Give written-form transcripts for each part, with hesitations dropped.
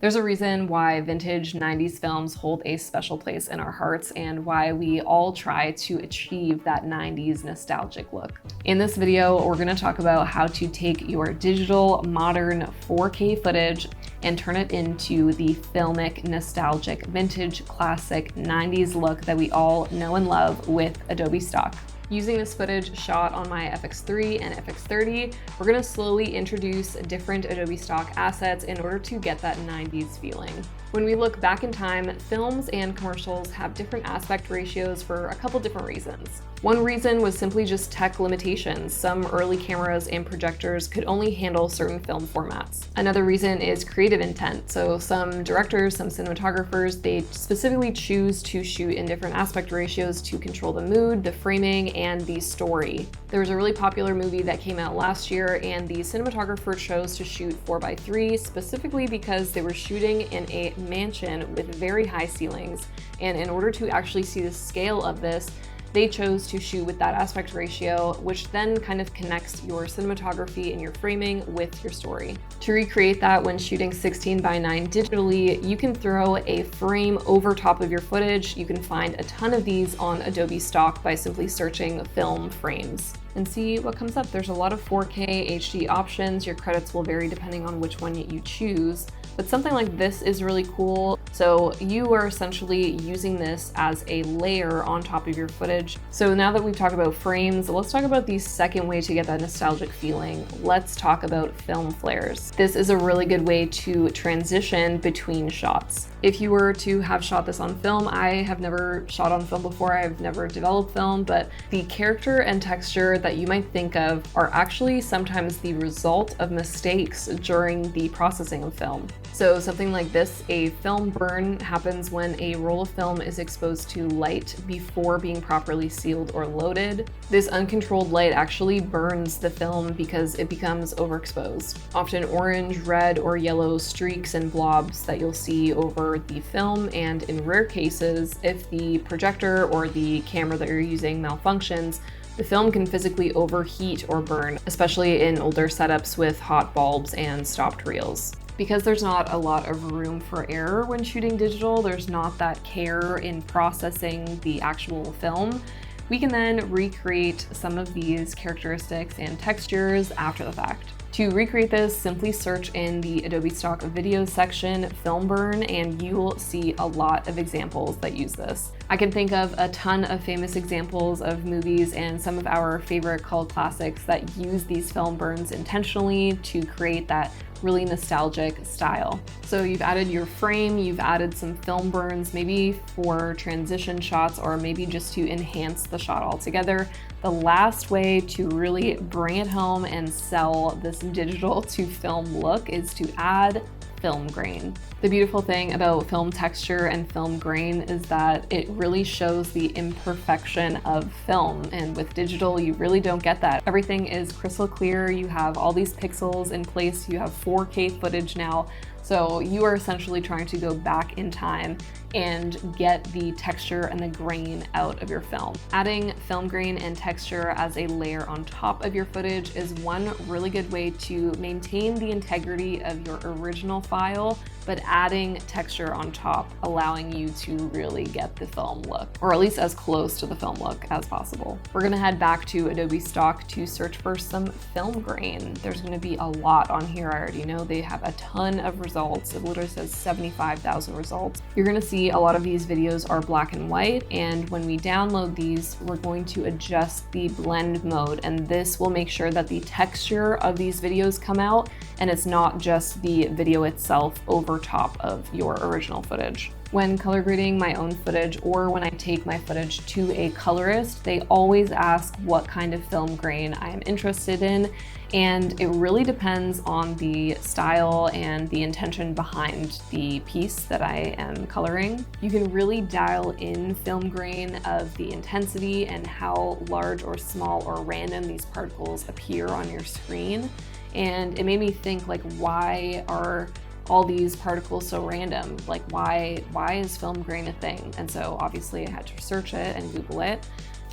There's a reason why vintage 90s films hold a special place in our hearts and why we all try to achieve that 90s nostalgic look. In this video, we're gonna talk about how to take your digital, modern 4K footage and turn it into the filmic, nostalgic, vintage, classic 90s look that we all know and love with Adobe Stock. Using this footage shot on my FX3 and FX30, we're gonna slowly introduce different Adobe Stock assets in order to get that 90s feeling. When we look back in time, films and commercials have different aspect ratios for a couple different reasons. One reason was simply just tech limitations. Some early cameras and projectors could only handle certain film formats. Another reason is creative intent. So some directors, some cinematographers, they specifically choose to shoot in different aspect ratios to control the mood, the framing, and the story. There was a really popular movie that came out last year, and the cinematographer chose to shoot 4:3 specifically because they were shooting in a mansion with very high ceilings. And in order to actually see the scale of this, they chose to shoot with that aspect ratio, which then kind of connects your cinematography and your framing with your story. To recreate that when shooting 16:9 digitally, you can throw a frame over top of your footage. You can find a ton of these on Adobe Stock by simply searching film frames and see what comes up. There's a lot of 4K HD options. Your credits will vary depending on which one you choose, but something like this is really cool. So you are essentially using this as a layer on top of your footage. So now that we've talked about frames, let's talk about the second way to get that nostalgic feeling. Let's talk about film flares. This is a really good way to transition between shots. If you were to have shot this on film, I have never shot on film before, I've never developed film, but the character and texture that you might think of are actually sometimes the result of mistakes during the processing of film. So something like this, a film burn happens when a roll of film is exposed to light before being properly sealed or loaded. This uncontrolled light actually burns the film because it becomes overexposed. Often orange, red, or yellow streaks and blobs that you'll see over the film, and in rare cases, if the projector or the camera that you're using malfunctions, the film can physically overheat or burn, especially in older setups with hot bulbs and stopped reels. Because there's not a lot of room for error when shooting digital, there's not that care in processing the actual film, we can then recreate some of these characteristics and textures after the fact. To recreate this, simply search in the Adobe Stock Videos section, Film Burn, and you will see a lot of examples that use this. I can think of a ton of famous examples of movies and some of our favorite cult classics that use these film burns intentionally to create that really nostalgic style. So you've added your frame, you've added some film burns, maybe for transition shots or maybe just to enhance the shot altogether. The last way to really bring it home and sell this digital to film look is to add film grain. The beautiful thing about film texture and film grain is that it really shows the imperfection of film, and with digital you really don't get that. Everything is crystal clear, you have all these pixels in place, you have 4K footage now, so you are essentially trying to go back in time and get the texture and the grain out of your film. Adding film grain and texture as a layer on top of your footage is one really good way to maintain the integrity of your original file, but adding texture on top, allowing you to really get the film look, or at least as close to the film look as possible. We're gonna head back to Adobe Stock to search for some film grain. There's gonna be a lot on here, I already know. They have a ton of results. It literally says 75,000 results. You're gonna see a lot of these videos are black and white, and when we download these, we're going to adjust the blend mode, and this will make sure that the texture of these videos come out and it's not just the video itself over top of your original footage. When color grading my own footage or when I take my footage to a colorist, they always ask what kind of film grain I am interested in, and it really depends on the style and the intention behind the piece that I am coloring. You can really dial in film grain of the intensity and how large or small or random these particles appear on your screen. And it made me think, like, why are all these particles so random? Like, why is film grain a thing? And so obviously I had to search it and Google it,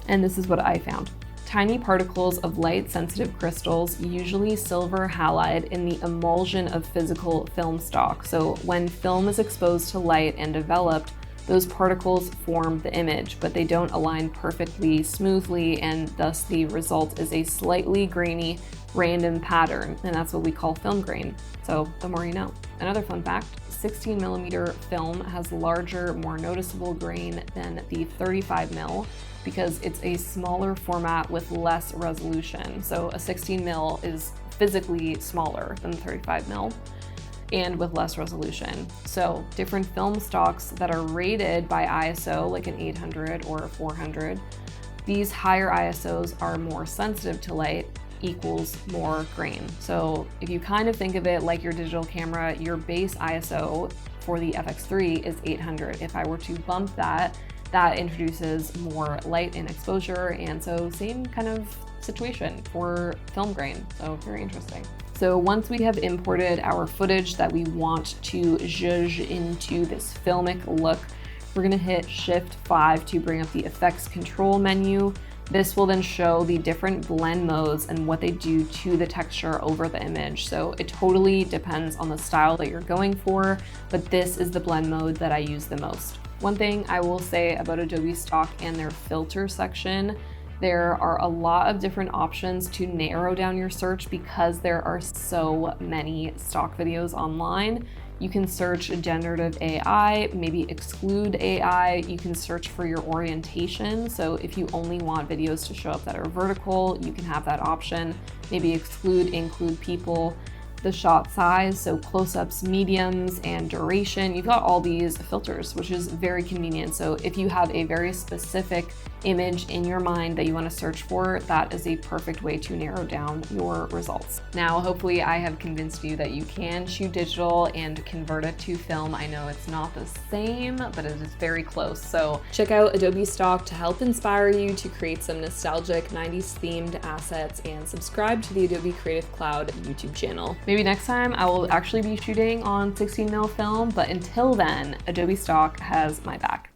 and this is what I found. Tiny particles of light-sensitive crystals, usually silver halide, in the emulsion of physical film stock. So when film is exposed to light and developed, those particles form the image, but they don't align perfectly smoothly, and thus the result is a slightly grainy, random pattern, and that's what we call film grain. So the more you know. Another fun fact, 16mm film has larger, more noticeable grain than the 35mm because it's a smaller format with less resolution. So a 16mm is physically smaller than 35mm and with less resolution. So different film stocks that are rated by ISO, like an 800 or a 400, these higher ISOs are more sensitive to light, equals more grain. So if you kind of think of it like your digital camera, your base ISO for the FX3 is 800. If I were to bump that, that introduces more light and exposure, and so same kind of situation for film grain. So very interesting. So once we have imported our footage that we want to zhuzh into this filmic look, we're gonna hit Shift 5 to bring up the effects control menu. This will then show the different blend modes and what they do to the texture over the image. So it totally depends on the style that you're going for, but this is the blend mode that I use the most. One thing I will say about Adobe Stock and their filter section, there are a lot of different options to narrow down your search because there are so many stock videos online. You can search generative AI, maybe exclude AI. You can search for your orientation. So if you only want videos to show up that are vertical, you can have that option. Maybe exclude, include people. The shot size, so close-ups, mediums, and duration. You've got all these filters, which is very convenient. So if you have a very specific image in your mind that you want to search for, that is a perfect way to narrow down your results. Now, hopefully I have convinced you that you can shoot digital and convert it to film. I know it's not the same, but it is very close. So check out Adobe Stock to help inspire you to create some nostalgic 90s themed assets, and subscribe to the Adobe Creative Cloud YouTube channel. Maybe next time I will actually be shooting on 16mm film, but until then, Adobe Stock has my back.